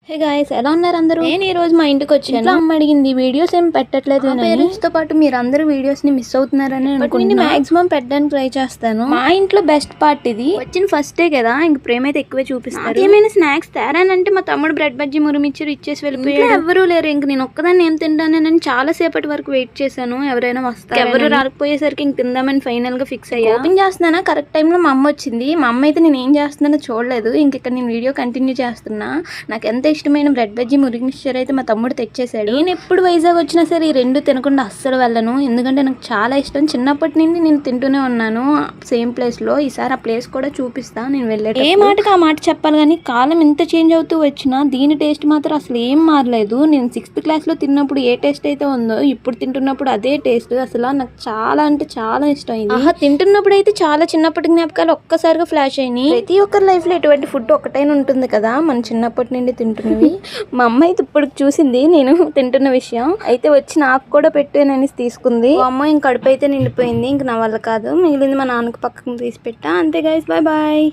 Hey guys, ఎలా ఉన్నారు అందరూ? నేను ఈ రోజు మా ఇంటికి వచ్చాను. అమ్మ అడిగింది వీడియోస్ ఏం పెట్టట్లేదు. పేరెంట్స్ తో పాటు మీరు అందరూ వీడియోస్ ని మిస్ అవుతున్నారని అనుకుంటున్నా. మాక్సిమం పెట్టడానికి ట్రై చేస్తాను. మా ఇంట్లో బెస్ట్ పార్ట్ ఇది. వచ్చిన ఫస్ట్ డే కదా, ఇంక ప్రేమ అయితే ఎక్కువే చూపిస్తారు. ఏమైనా స్నాక్స్ తేరానంటే మా తమ్ముడు బ్రెడ్ బజ్జీ మురిమిచ్చారు, ఇచ్చేసి వెళ్ళిపోయాడు. ఎవరూ లేరు, ఇంక నేను ఒక్కదాన్ని ఏం తింటానని చాలా సేపటి వరకు వెయిట్ చేశాను. ఎవరైనా వస్తారు, ఎవరు రాకపోయేసరికి ఇంక తిందామని ఫైనల్ గా ఫిక్స్ అయ్యా. ఓపెన్ చేస్తున్నానా, కరెక్ట్ టైంలో మా అమ్మ వచ్చింది. మా అమ్మ అయితే నేను ఏం చేస్తున్నానో చూడలేదు. ఇంక ఇక్కడ నేను వీడియో కంటిన్యూ చేస్తున్నా. నాకు ఎంత ఇష్టమైన బ్రెడ్ బజ్జీ మురిగి మిక్చర్ అయితే మా తమ్ముడు తెచ్చేసాడు. నేను ఎప్పుడు వైజాగ్ వచ్చినా సరే ఈ రెండు తినకుండా అస్సలు వెళ్ళను, ఎందుకంటే నాకు చాలా ఇష్టం. చిన్నప్పటి నుండి నేను తింటూనే ఉన్నాను సేమ్ ప్లేస్ లో. ఈసారి ఆ ప్లేస్ కూడా చూపిస్తా నేను వెళ్ళేట. ఏ మాటకి ఆ మాట చెప్పాలి కానీ కాలం ఎంత చేంజ్ అవుతూ వచ్చినా దీని టేస్ట్ మాత్రం అసలు ఏం మారలేదు. నేను 6th క్లాస్ లో తిన్నప్పుడు ఏ టేస్ట్ అయితే ఉందో ఇప్పుడు తింటున్నప్పుడు అదే టేస్ట్. అసలు నాకు చాలా అంటే చాలా ఇష్టం ఇది. తింటున్నప్పుడు అయితే చాలా చిన్నప్పటి జ్ఞాపకాలు ఒక్కసారిగా ఫ్లాష్ అయినాయి. ప్రతి ఒక్కరి లైఫ్ లో ఎటువంటి ఫుడ్ ఒకటైనా ఉంటుంది కదా, మన చిన్నప్పటి నుండి తింటున్నవి. మా అమ్మ అయితే ఇప్పుడు చూసింది నేను తింటున్న విషయం, అయితే వచ్చి నాకు కూడా పెట్టానని తీసుకుంది. మా అమ్మ ఇంక కడుపు అయితే నిండిపోయింది, ఇంక నా వల్ల కాదు. మిగిలింది మా నాన్నకు పక్కకు తీసి పెట్టా. అంతే గైస్, బాయ్ బాయ్.